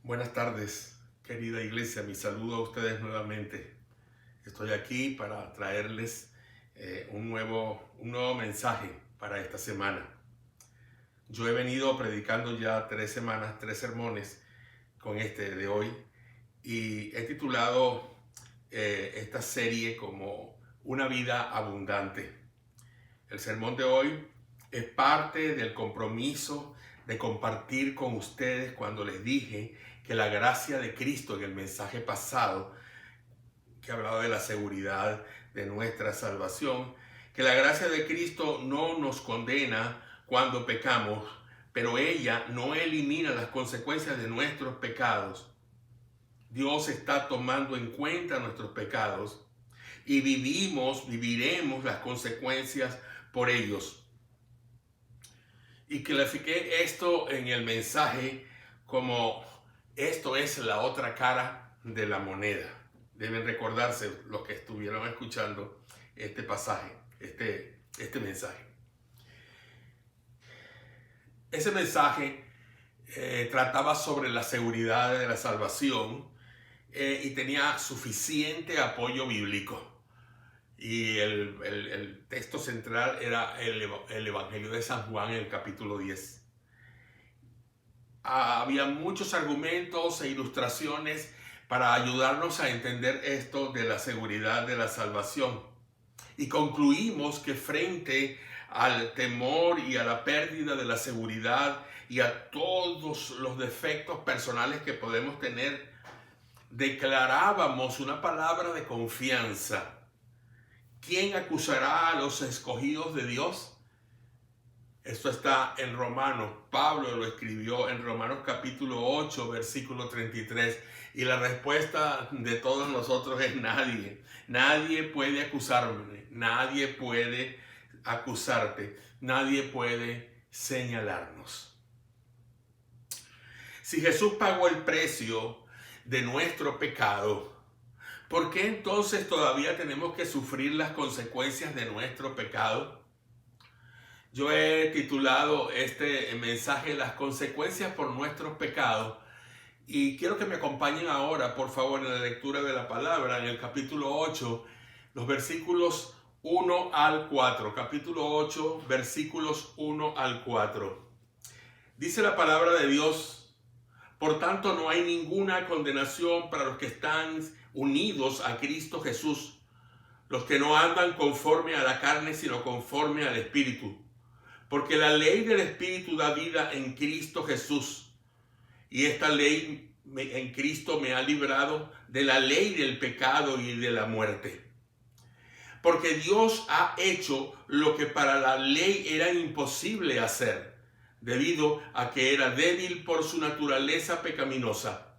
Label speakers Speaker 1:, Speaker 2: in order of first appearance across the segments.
Speaker 1: Buenas tardes, querida iglesia. Mi saludo a ustedes nuevamente. Estoy aquí para traerles un nuevo mensaje para esta semana. Yo he venido predicando ya 3 semanas, 3 sermones con este de hoy, y he titulado esta serie como Una vida abundante. El sermón de hoy es parte del compromiso de compartir con ustedes cuando les dije que la gracia de Cristo en el mensaje pasado, que hablaba de la seguridad de nuestra salvación, que la gracia de Cristo no nos condena cuando pecamos, pero ella no elimina las consecuencias de nuestros pecados. Dios está tomando en cuenta nuestros pecados y viviremos las consecuencias por ellos. Y clasifiqué esto en el mensaje como esto es la otra cara de la moneda. Deben recordarse los que estuvieron escuchando este pasaje, este mensaje. Ese mensaje trataba sobre la seguridad de la salvación y tenía suficiente apoyo bíblico. Y el texto central era el Evangelio de San Juan en el capítulo 10. Había muchos argumentos e ilustraciones para ayudarnos a entender esto de la seguridad de la salvación. Y concluimos que frente al temor y a la pérdida de la seguridad y a todos los defectos personales que podemos tener, declarábamos una palabra de confianza. ¿Quién acusará a los escogidos de Dios? Esto está en Romanos. Pablo lo escribió en Romanos capítulo 8, versículo 33. Y la respuesta de todos nosotros es nadie. Nadie puede acusarme. Nadie puede acusarte. Nadie puede señalarnos. Si Jesús pagó el precio de nuestro pecado, ¿por qué entonces todavía tenemos que sufrir las consecuencias de nuestro pecado? Yo he titulado este mensaje Las consecuencias por nuestros pecados, y quiero que me acompañen ahora, por favor, en la lectura de la palabra, en el capítulo 8, los versículos 1 al 4. Capítulo 8, versículos 1 al 4. Dice la palabra de Dios: por tanto, no hay ninguna condenación para los que están unidos a Cristo Jesús, los que no andan conforme a la carne, sino conforme al Espíritu. Porque la ley del Espíritu da vida en Cristo Jesús. Y esta ley en Cristo me ha librado de la ley del pecado y de la muerte. Porque Dios ha hecho lo que para la ley era imposible hacer, debido a que era débil por su naturaleza pecaminosa.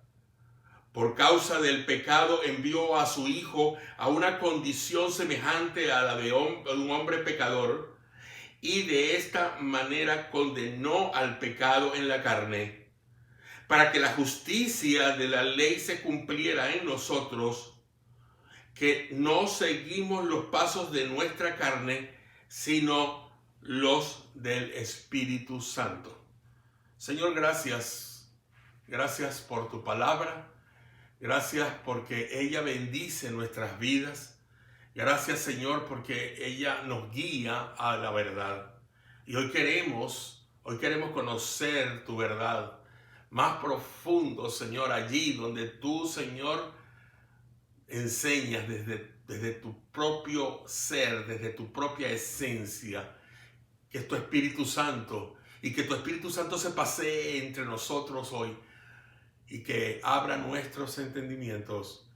Speaker 1: Por causa del pecado envió a su Hijo a una condición semejante a la de un hombre pecador, y de esta manera condenó al pecado en la carne, para que la justicia de la ley se cumpliera en nosotros, que no seguimos los pasos de nuestra carne, sino los del Espíritu Santo. Señor, gracias. Gracias por tu palabra. Gracias porque ella bendice nuestras vidas. Gracias, Señor, porque ella nos guía a la verdad. Y hoy queremos conocer tu verdad más profundo, Señor, allí donde tú, Señor, enseñas desde tu propio ser, desde tu propia esencia, que es tu Espíritu Santo, y que tu Espíritu Santo se pasee entre nosotros hoy y que abra nuestros entendimientos,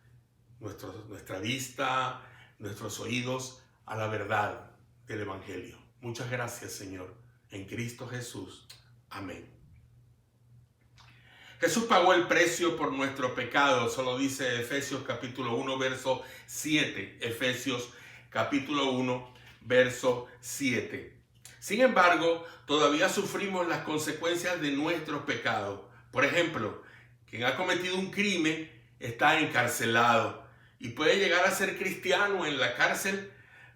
Speaker 1: nuestra vista, nuestros oídos a la verdad del Evangelio. Muchas gracias, Señor, en Cristo Jesús. Amén. Jesús pagó el precio por nuestro pecado, eso lo dice Efesios capítulo 1, verso 7. Efesios capítulo 1, verso 7. Sin embargo, todavía sufrimos las consecuencias de nuestros pecados. Por ejemplo, quien ha cometido un crimen está encarcelado y puede llegar a ser cristiano en la cárcel,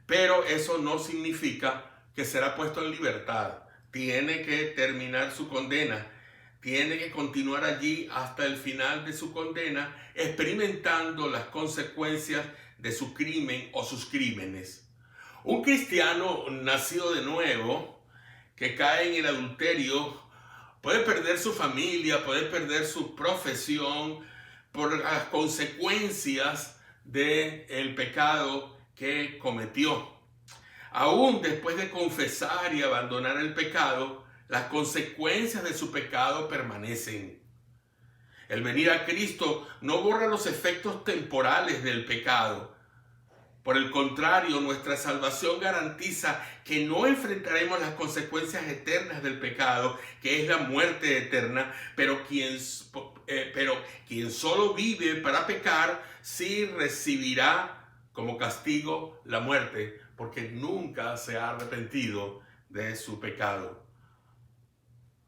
Speaker 1: pero eso no significa que será puesto en libertad. Tiene que terminar su condena. tiene que continuar allí hasta el final de su condena, experimentando las consecuencias de su crimen o sus crímenes. Un cristiano nacido de nuevo que cae en el adulterio puede perder su familia, puede perder su profesión por las consecuencias del pecado que cometió. Aún después de confesar y abandonar el pecado, las consecuencias de su pecado permanecen. El venir a Cristo no borra los efectos temporales del pecado. Por el contrario, nuestra salvación garantiza que no enfrentaremos las consecuencias eternas del pecado, que es la muerte eterna, pero quien solo vive para pecar, sí recibirá como castigo la muerte, porque nunca se ha arrepentido de su pecado.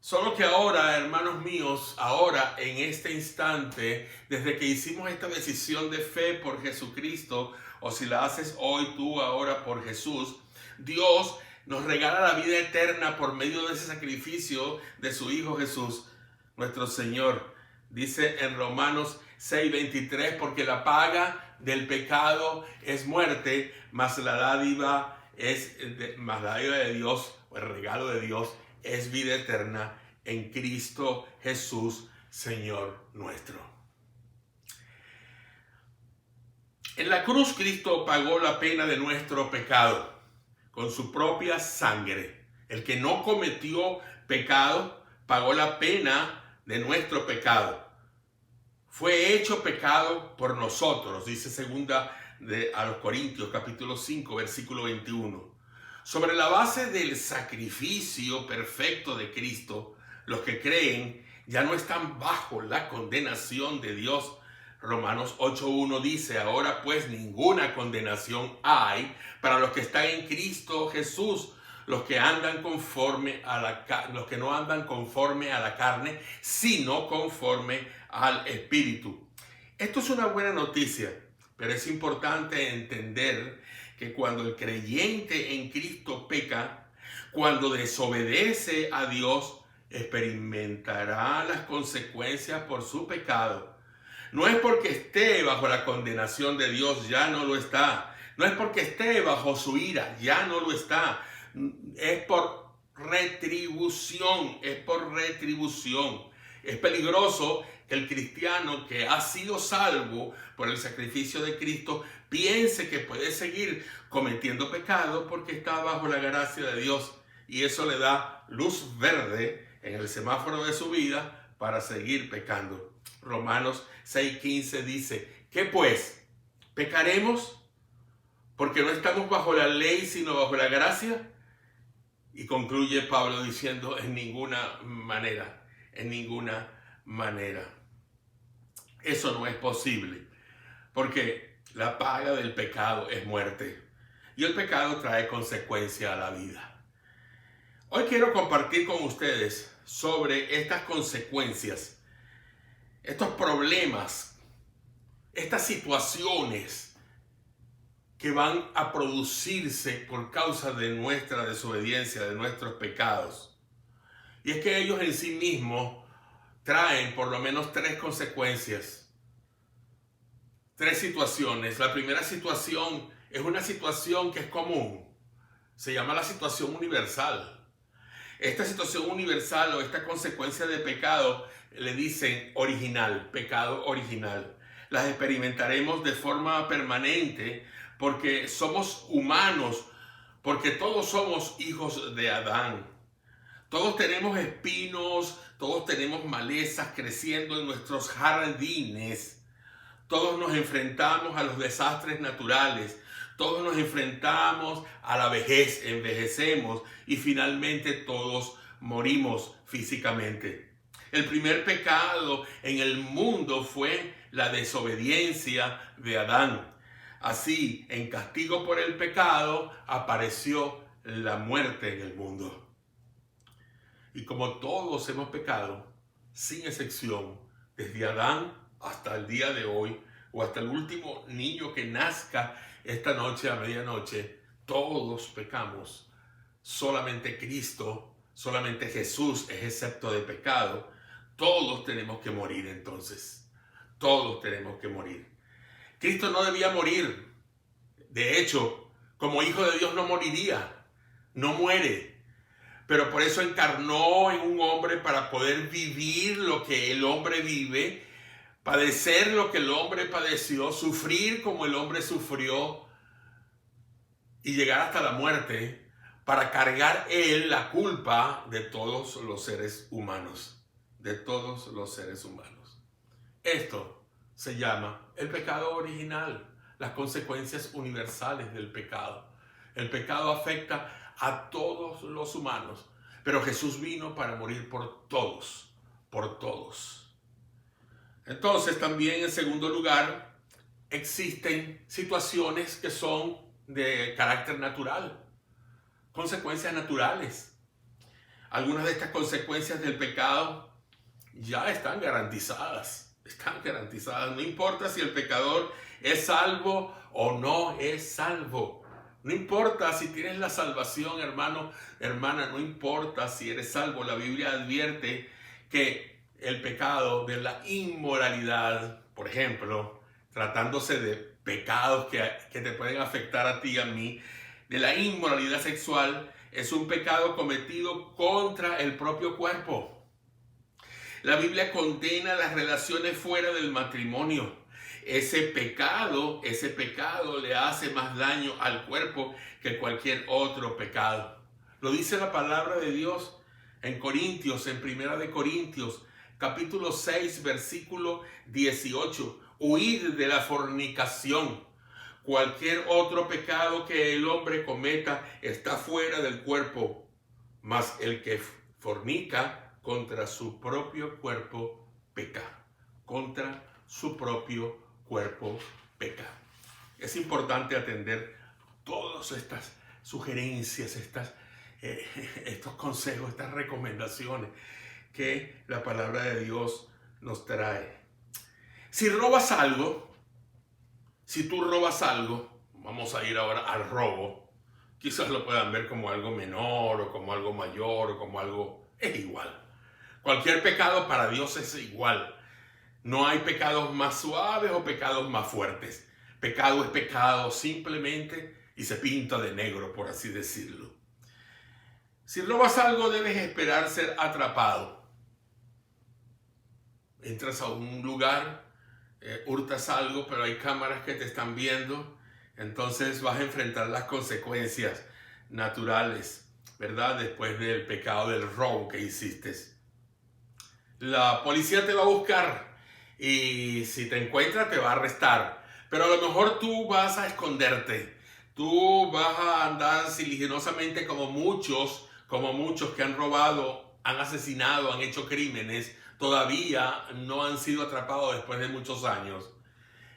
Speaker 1: Solo que ahora, hermanos míos, ahora en este instante, desde que hicimos esta decisión de fe por Jesucristo, o si la haces hoy tú ahora por Jesús, Dios nos regala la vida eterna por medio de ese sacrificio de su Hijo Jesús, nuestro Señor. Dice en Romanos 6:23, porque la paga del pecado es muerte, mas la dádiva de Dios, o el regalo de Dios, es vida eterna en Cristo Jesús, Señor nuestro. En la cruz Cristo pagó la pena de nuestro pecado con su propia sangre. El que no cometió pecado pagó la pena de nuestro pecado. Fue hecho pecado por nosotros, dice segunda a los Corintios capítulo 5 versículo 21. Sobre la base del sacrificio perfecto de Cristo, los que creen ya no están bajo la condenación de Dios. Romanos 8:1 dice, ahora pues ninguna condenación hay para los que están en Cristo Jesús, los que no andan conforme a la carne, sino conforme al Espíritu. Esto es una buena noticia, pero es importante entender que cuando el creyente en Cristo peca, cuando desobedece a Dios, experimentará las consecuencias por su pecado. No es porque esté bajo la condenación de Dios, ya no lo está. No es porque esté bajo su ira, ya no lo está. Es por retribución, es por retribución. Es peligroso que el cristiano que ha sido salvo por el sacrificio de Cristo piense que puede seguir cometiendo pecado porque está bajo la gracia de Dios, y eso le da luz verde en el semáforo de su vida para seguir pecando. Romanos 6:15 dice, ¿qué pues? ¿Pecaremos porque no estamos bajo la ley sino bajo la gracia? Y concluye Pablo diciendo, en ninguna manera, en ninguna manera. Eso no es posible, porque la paga del pecado es muerte, y el pecado trae consecuencia a la vida. Hoy quiero compartir con ustedes sobre estas consecuencias, estos problemas, estas situaciones que van a producirse por causa de nuestra desobediencia, de nuestros pecados. Y es que ellos en sí mismos traen por lo menos 3 consecuencias, 3 situaciones. La primera situación es una situación que es común, se llama la situación universal. Esta situación universal o esta consecuencia de pecado le dicen original, pecado original. Las experimentaremos de forma permanente porque somos humanos, porque todos somos hijos de Adán. Todos tenemos espinos, todos tenemos malezas creciendo en nuestros jardines. Todos nos enfrentamos a los desastres naturales. Todos nos enfrentamos a la vejez, envejecemos y finalmente todos morimos físicamente. El primer pecado en el mundo fue la desobediencia de Adán. Así, en castigo por el pecado, apareció la muerte en el mundo. Y como todos hemos pecado, sin excepción, desde Adán hasta el día de hoy, o hasta el último niño que nazca esta noche a medianoche, todos pecamos. Solamente Cristo, solamente Jesús es excepto de pecado. Todos tenemos que morir entonces. Todos tenemos que morir. Cristo no debía morir. De hecho, como hijo de Dios no moriría. No muere. Pero por eso encarnó en un hombre para poder vivir lo que el hombre vive, padecer lo que el hombre padeció, sufrir como el hombre sufrió y llegar hasta la muerte para cargar él la culpa de todos los seres humanos. De todos los seres humanos. Esto se llama el pecado original, las consecuencias universales del pecado. El pecado afecta a todos los humanos, pero Jesús vino para morir por todos, por todos. Entonces también en segundo lugar existen situaciones que son de carácter natural, consecuencias naturales. Algunas de estas consecuencias del pecado ya están garantizadas, no importa si el pecador es salvo o no es salvo. No importa si tienes la salvación, hermano, hermana, no importa si eres salvo. La Biblia advierte que el pecado de la inmoralidad, por ejemplo, tratándose de pecados que te pueden afectar a ti y a mí, de la inmoralidad sexual, es un pecado cometido contra el propio cuerpo. La Biblia condena las relaciones fuera del matrimonio. Ese pecado le hace más daño al cuerpo que cualquier otro pecado. Lo dice la palabra de Dios en Corintios, en Primera de Corintios, capítulo 6, versículo 18. Huid de la fornicación. Cualquier otro pecado que el hombre cometa está fuera del cuerpo, mas el que fornica contra su propio cuerpo peca. Contra su propio cuerpo peca. Es importante atender todas estas sugerencias, estos consejos, estas recomendaciones que la palabra de Dios nos trae. Si robas algo, si tú robas algo, vamos a ir ahora al robo. Quizás lo puedan ver como algo menor o como algo mayor o como algo... Es igual. Cualquier pecado para Dios es igual. No hay pecados más suaves o pecados más fuertes. Pecado es pecado simplemente y se pinta de negro, por así decirlo. Si robas algo, debes esperar ser atrapado. Entras a un lugar, hurtas algo, pero hay cámaras que te están viendo. Entonces vas a enfrentar las consecuencias naturales, ¿verdad? Después del pecado del robo que hiciste. La policía te va a buscar y si te encuentra te va a arrestar. Pero a lo mejor tú vas a esconderte. Tú vas a andar sigilosamente como muchos que han robado, han asesinado, han hecho crímenes. Todavía no han sido atrapados después de muchos años.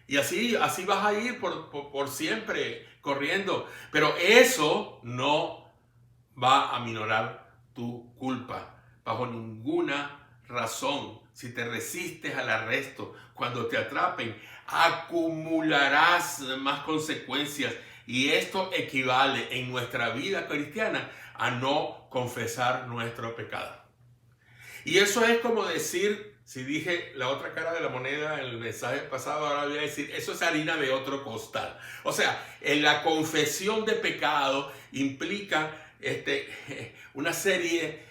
Speaker 1: Y así vas a ir por siempre corriendo. Pero eso no va a minorar tu culpa bajo ninguna razón. Si te resistes al arresto, cuando te atrapen, acumularás más consecuencias. Y esto equivale en nuestra vida cristiana a no confesar nuestro pecado. Y eso es como decir, si dije la otra cara de la moneda en el mensaje pasado, ahora voy a decir, eso es harina de otro costal. O sea, en la confesión de pecado implica una serie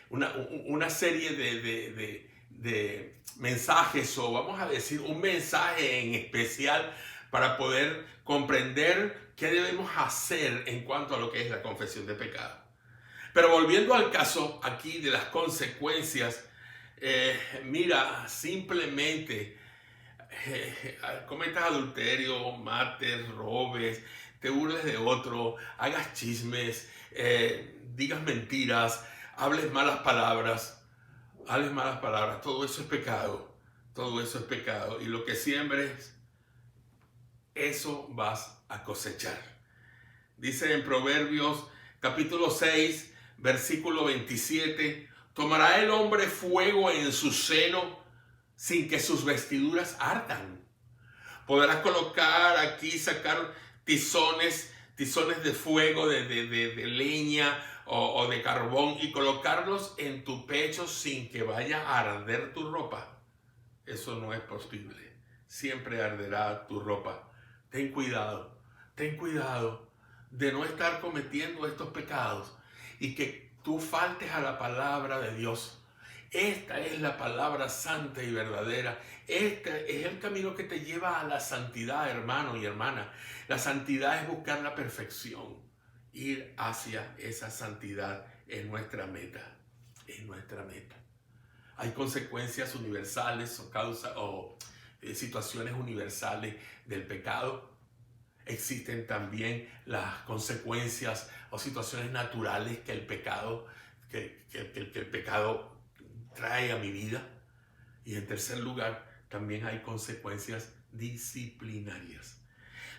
Speaker 1: de mensajes, o vamos a decir un mensaje en especial para poder comprender qué debemos hacer en cuanto a lo que es la confesión de pecado. Pero volviendo al caso aquí de las consecuencias, mira, simplemente cometas adulterio, mates, robes, te burles de otro, hagas chismes, digas mentiras, hables malas palabras, todo eso es pecado, y lo que siembres, eso vas a cosechar. Dice en Proverbios capítulo 6, versículo 27, ¿tomará el hombre fuego en su seno sin que sus vestiduras ardan? Podrás sacar tizones de fuego, de leña o de carbón y colocarlos en tu pecho sin que vaya a arder tu ropa. Eso no es posible. Siempre arderá tu ropa. Ten cuidado de no estar cometiendo estos pecados y que tú faltes a la palabra de Dios. Esta es la palabra santa y verdadera. Este es el camino que te lleva a la santidad, hermano y hermana. La santidad es buscar la perfección. Ir hacia esa santidad es nuestra meta. Es nuestra meta. Hay consecuencias universales o situaciones universales del pecado. Existen también las consecuencias o situaciones naturales que el pecado, que el pecado trae a mi vida. Y en tercer lugar, también hay consecuencias disciplinarias.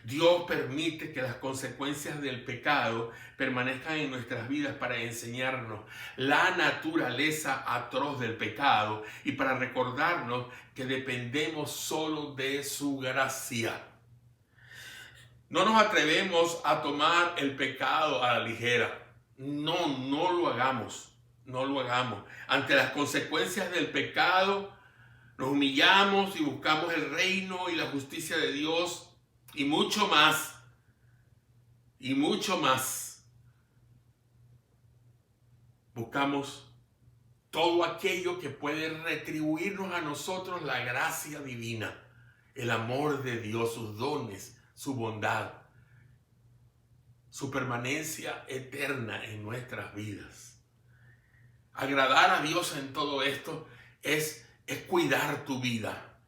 Speaker 1: Dios permite que las consecuencias del pecado permanezcan en nuestras vidas para enseñarnos la naturaleza atroz del pecado y para recordarnos que dependemos solo de su gracia. No nos atrevemos a tomar el pecado a la ligera. No lo hagamos. No lo hagamos. Ante las consecuencias del pecado, nos humillamos y buscamos el reino y la justicia de Dios y mucho más. Y mucho más. Buscamos todo aquello que puede retribuirnos a nosotros la gracia divina, el amor de Dios, sus dones, su bondad, su permanencia eterna en nuestras vidas. Agradar a Dios en todo esto es cuidar tu vida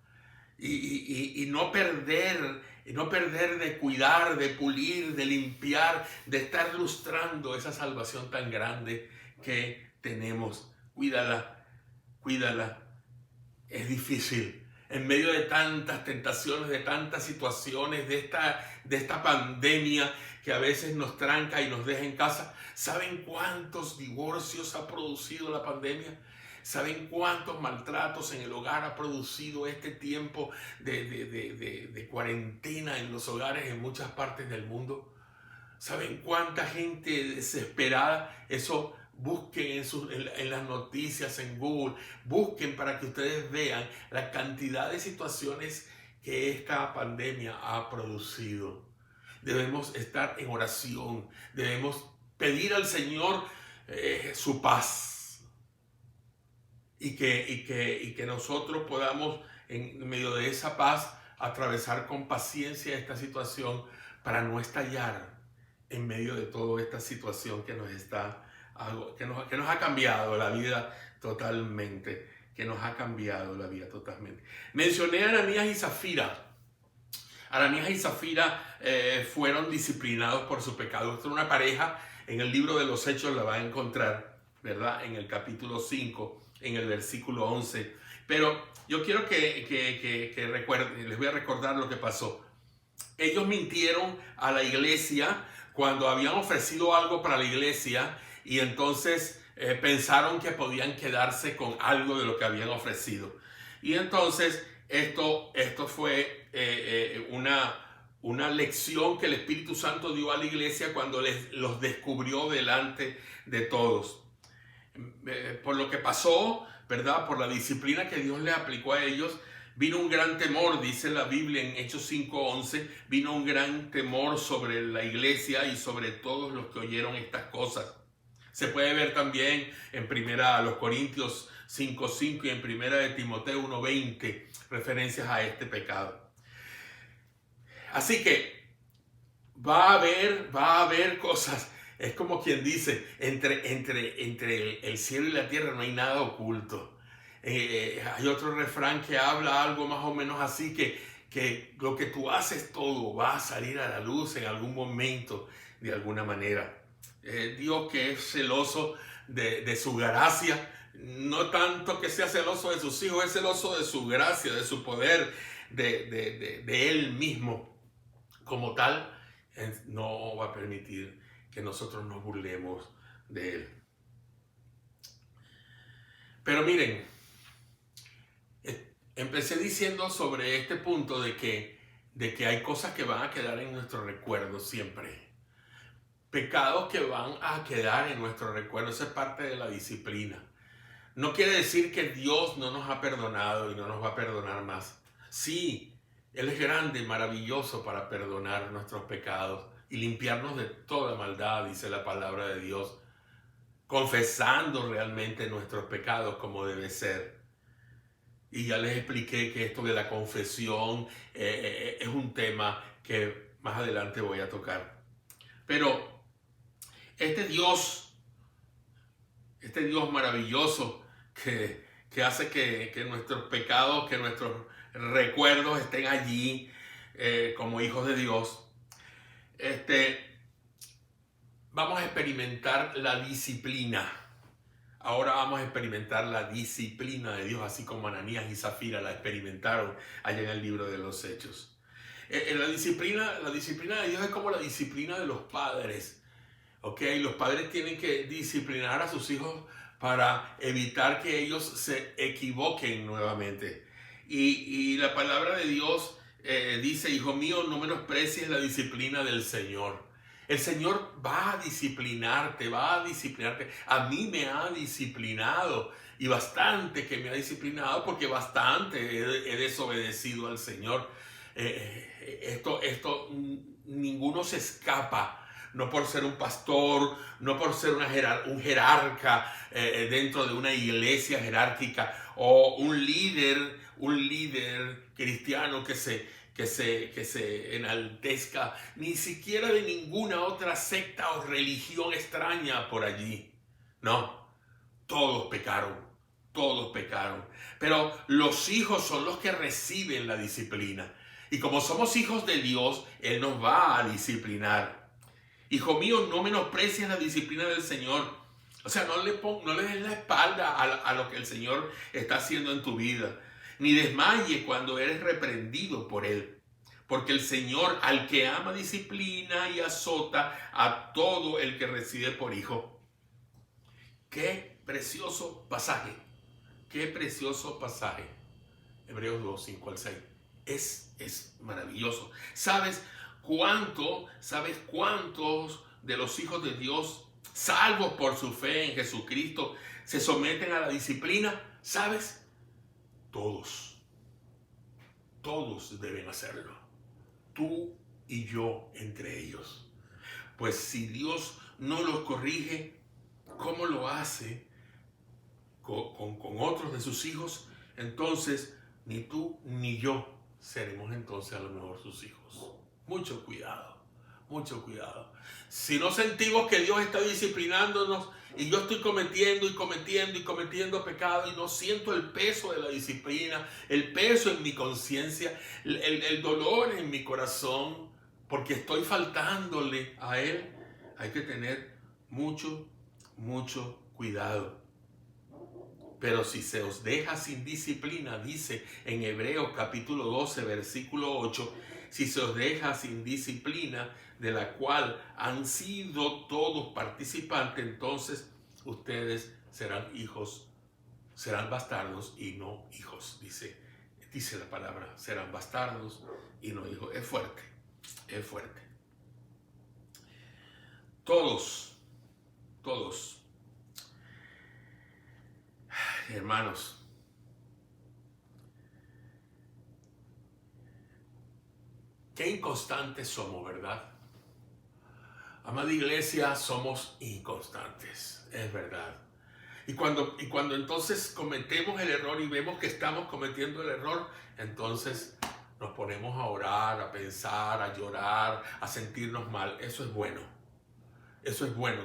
Speaker 1: y no perder de cuidar, de pulir, de limpiar, de estar lustrando esa salvación tan grande que tenemos. Cuídala. Es difícil. En medio de tantas tentaciones, de tantas situaciones, de esta pandemia que a veces nos tranca y nos deja en casa. ¿Saben cuántos divorcios ha producido la pandemia? ¿Saben cuántos maltratos en el hogar ha producido este tiempo de cuarentena en los hogares en muchas partes del mundo? ¿Saben cuánta gente desesperada? Eso busquen en las noticias, en Google, busquen para que ustedes vean la cantidad de situaciones que esta pandemia ha producido. Debemos estar en oración, debemos pedir al Señor su paz y que nosotros podamos en medio de esa paz atravesar con paciencia esta situación para no estallar en medio de toda esta situación que nos ha cambiado la vida totalmente, Mencioné a Ananías y Zafira. Ananías y Zafira fueron disciplinados por su pecado. Esta es una pareja, en el libro de los Hechos la va a encontrar, ¿verdad? En el capítulo 5, en el versículo 11. Pero yo quiero que recuerden, les voy a recordar lo que pasó. Ellos mintieron a la iglesia cuando habían ofrecido algo para la iglesia y entonces pensaron que podían quedarse con algo de lo que habían ofrecido. Y entonces esto fue una lección que el Espíritu Santo dio a la iglesia cuando los descubrió delante de todos. Por lo que pasó, ¿verdad? Por la disciplina que Dios les aplicó a ellos, vino un gran temor, dice la Biblia en Hechos 5:11, vino un gran temor sobre la iglesia y sobre todos los que oyeron estas cosas. Se puede ver también en primera a los Corintios 5:5 y en primera de Timoteo 1:20 referencias a este pecado. Así que va a haber cosas. Es como quien dice, entre el cielo y la tierra no hay nada oculto. Hay otro refrán que habla algo más o menos así, que lo que tú haces todo va a salir a la luz en algún momento, de alguna manera. Dios, que es celoso de su gracia, no tanto que sea celoso de sus hijos, es celoso de su gracia, de su poder, de Él mismo. Como tal, no va a permitir que nosotros nos burlemos de Él. Pero miren, empecé diciendo sobre este punto de que hay cosas que van a quedar en nuestro recuerdo siempre. pecados que van a quedar en nuestro recuerdo. Eso es parte de la disciplina. No quiere decir que Dios no nos ha perdonado y no nos va a perdonar más. Sí, Él es grande, maravilloso para perdonar nuestros pecados y limpiarnos de toda maldad, dice la palabra de Dios, confesando realmente nuestros pecados como debe ser. Y ya les expliqué que esto de la confesión es un tema que más adelante voy a tocar. Pero este Dios maravilloso que hace que nuestros pecados, que nuestros recuerdos estén allí como hijos de Dios, vamos a experimentar la disciplina. Ahora vamos a experimentar la disciplina de Dios, así como Ananías y Zafira la experimentaron allá en el libro de los Hechos. La disciplina de Dios es como la disciplina de los padres. ¿Okay? Los padres tienen que disciplinar a sus hijos para evitar que ellos se equivoquen nuevamente. Y la palabra de Dios dice, hijo mío, no menosprecies la disciplina del Señor. El Señor va a disciplinarte, A mí me ha disciplinado y bastante que me ha disciplinado porque bastante he desobedecido al Señor. Ninguno se escapa. No por ser un pastor, no por ser un jerarca dentro de una iglesia jerárquica o un líder cristiano que se enaltezca, ni siquiera de ninguna otra secta o religión extraña por allí. No, todos pecaron. Pero los hijos son los que reciben la disciplina. Y como somos hijos de Dios, Él nos va a disciplinar. Hijo mío, no menosprecies la disciplina del Señor. O sea, no le des la espalda a lo que el Señor está haciendo en tu vida. Ni desmayes cuando eres reprendido por Él. Porque el Señor, al que ama, disciplina y azota a todo el que recibe por hijo. Qué precioso pasaje. Qué precioso pasaje. Hebreos 2, 5 al 6. Es maravilloso. ¿Sabes cuántos de los hijos de Dios, salvos por su fe en Jesucristo, se someten a la disciplina? ¿Sabes? Todos deben hacerlo. Tú y yo entre ellos. Pues si Dios no los corrige, ¿cómo lo hace con otros de sus hijos? Entonces, ni tú ni yo seremos entonces a lo mejor sus hijos. Mucho cuidado. Si no sentimos que Dios está disciplinándonos y yo estoy cometiendo pecado y no siento el peso de la disciplina, el peso en mi conciencia, el dolor en mi corazón, porque estoy faltándole a Él, hay que tener mucho cuidado. Pero si se os deja sin disciplina, dice en Hebreos capítulo 12, versículo 8, si se os deja sin disciplina, de la cual han sido todos participantes, entonces ustedes serán bastardos y no hijos. Dice la palabra, serán bastardos y no hijos. Es fuerte. Todos. Hermanos, qué inconstantes somos, ¿verdad? Amada iglesia, somos inconstantes, es verdad. Y cuando entonces cometemos el error y vemos que estamos cometiendo el error, entonces nos ponemos a orar, a pensar, a llorar, a sentirnos mal. Eso es bueno,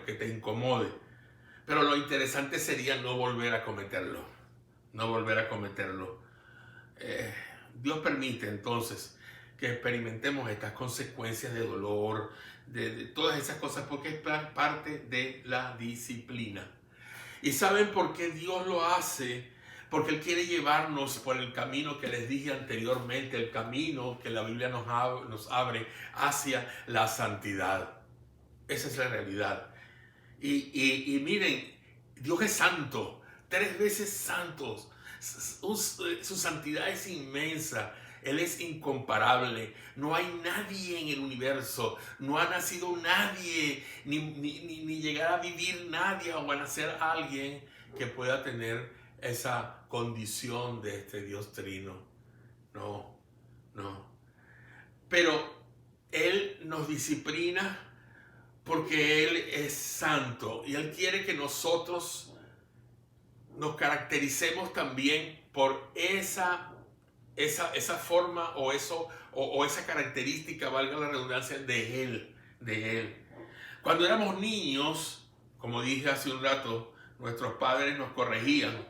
Speaker 1: que te incomode. Pero lo interesante sería no volver a cometerlo. Dios permite entonces que experimentemos estas consecuencias de dolor, de todas esas cosas, porque es parte de la disciplina. ¿Y saben por qué Dios lo hace? Porque Él quiere llevarnos por el camino que les dije anteriormente, el camino que la Biblia nos abre hacia la santidad. Esa es la realidad. Y miren, Dios es santo, 3 veces santo. Su santidad es inmensa. Él es incomparable. No hay nadie en el universo, no ha nacido nadie, ni llegar a vivir nadie o a nacer alguien que pueda tener esa condición de este Dios trino. No, no. Pero Él nos disciplina porque Él es santo y Él quiere que nosotros nos caractericemos también por esa forma o esa característica, valga la redundancia, de Él. Cuando éramos niños, como dije hace un rato, nuestros padres nos corregían,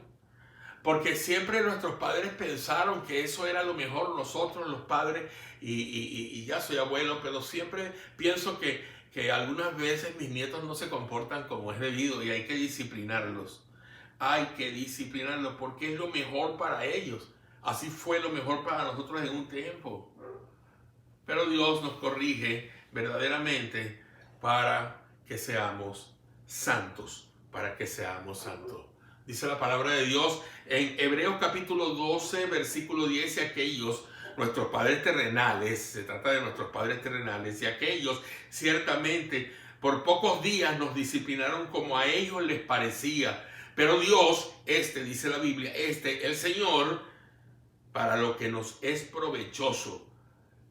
Speaker 1: porque siempre nuestros padres pensaron que eso era lo mejor, nosotros los padres, y ya soy abuelo, pero siempre pienso que algunas veces mis nietos no se comportan como es debido y hay que disciplinarlos. Hay que disciplinarlos porque es lo mejor para ellos. Así fue lo mejor para nosotros en un tiempo. Pero Dios nos corrige verdaderamente para que seamos santos, para que seamos santos. Dice la palabra de Dios en Hebreos capítulo 12, versículo 10, y aquellos, nuestros padres terrenales, se trata de nuestros padres terrenales, y aquellos ciertamente por pocos días nos disciplinaron como a ellos les parecía. Pero Dios, dice la Biblia, el Señor, para lo que nos es provechoso,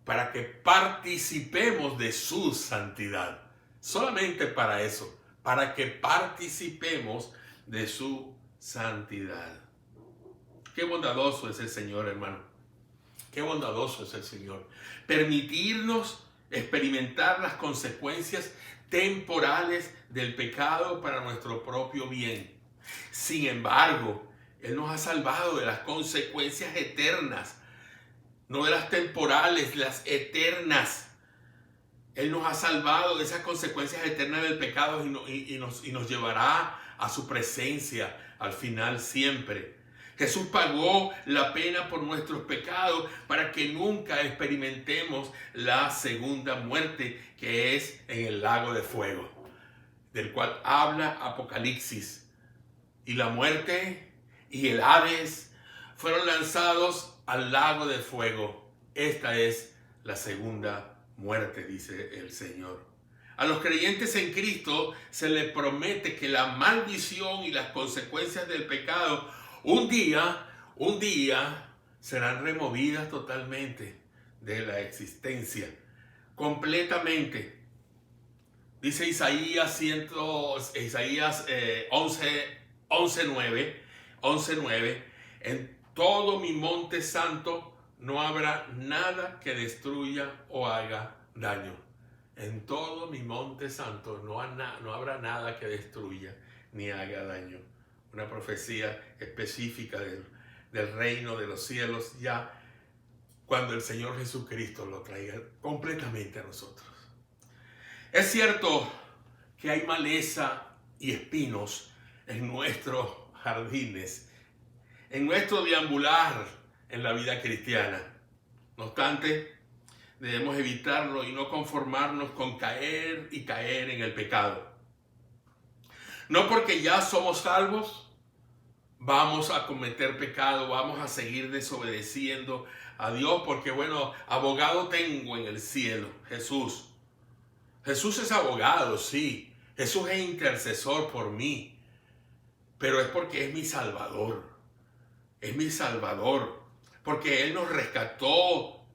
Speaker 1: para que participemos de su santidad. Solamente para eso, para que participemos de su santidad. Qué bondadoso es el Señor, hermano. Qué bondadoso es el Señor. Permitirnos experimentar las consecuencias temporales del pecado para nuestro propio bien. Sin embargo, Él nos ha salvado de las consecuencias eternas, no de las temporales, las eternas. Él nos ha salvado de esas consecuencias eternas del pecado y nos llevará a su presencia al final siempre. Jesús pagó la pena por nuestros pecados para que nunca experimentemos la segunda muerte, que es en el lago de fuego, del cual habla Apocalipsis. Y la muerte y el Hades fueron lanzados al lago de fuego. Esta es la segunda muerte, dice el Señor. A los creyentes en Cristo se les promete que la maldición y las consecuencias del pecado un día serán removidas totalmente de la existencia, completamente. Dice Isaías 11:9, en todo mi monte santo no habrá nada que destruya o haga daño. En todo mi monte santo no habrá nada que destruya ni haga daño. Una profecía específica del reino de los cielos, ya cuando el Señor Jesucristo lo traiga completamente a nosotros. Es cierto que hay maleza y espinos en nuestros jardines, en nuestro deambular en la vida cristiana. No obstante, debemos evitarlo y no conformarnos con caer en el pecado. No porque ya somos salvos, vamos a cometer pecado, vamos a seguir desobedeciendo a Dios, porque bueno, abogado tengo en el cielo, Jesús. Jesús es abogado, sí. Jesús es intercesor por mí. Pero es porque es mi Salvador. Es mi Salvador. Porque Él nos rescató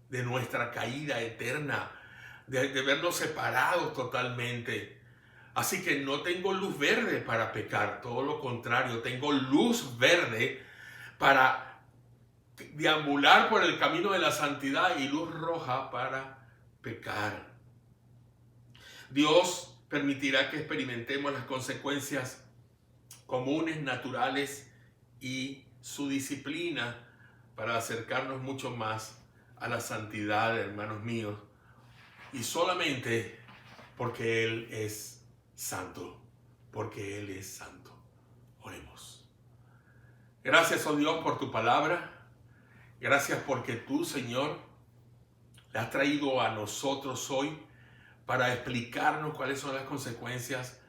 Speaker 1: de nuestra caída eterna, de vernos separados totalmente. Así que no tengo luz verde para pecar, todo lo contrario, tengo luz verde para deambular por el camino de la santidad y luz roja para pecar. Dios permitirá que experimentemos las consecuencias comunes, naturales y su disciplina para acercarnos mucho más a la santidad, hermanos míos, y solamente porque Él es santo, porque Él es santo. Oremos. Gracias, oh Dios, por tu palabra. Gracias porque tú, Señor, la has traído a nosotros hoy para explicarnos cuáles son las consecuencias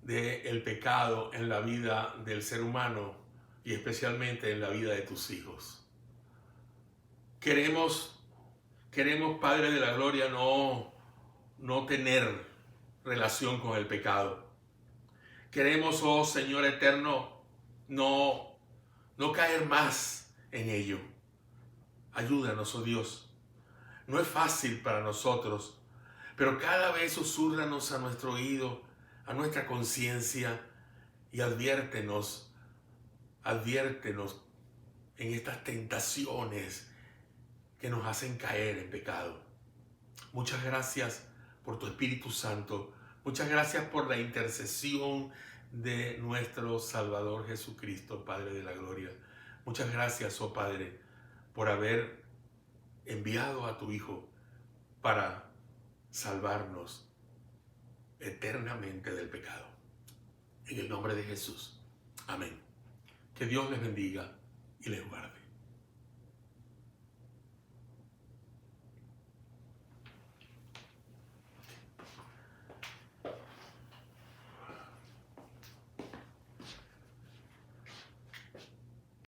Speaker 1: del pecado en la vida del ser humano y especialmente en la vida de tus hijos. Queremos, Padre de la Gloria, no tener relación con el pecado. Queremos, oh Señor eterno, no caer más en ello. Ayúdanos, oh Dios. No es fácil para nosotros, pero cada vez susúrranos a nuestro oído, a nuestra conciencia, y adviértenos en estas tentaciones que nos hacen caer en pecado. Muchas gracias por tu Espíritu Santo. Muchas gracias por la intercesión de nuestro Salvador Jesucristo, Padre de la Gloria. Muchas gracias, oh Padre, por haber enviado a tu Hijo para salvarnos eternamente del pecado. En el nombre de Jesús. Amén. Que Dios les bendiga y les guarde.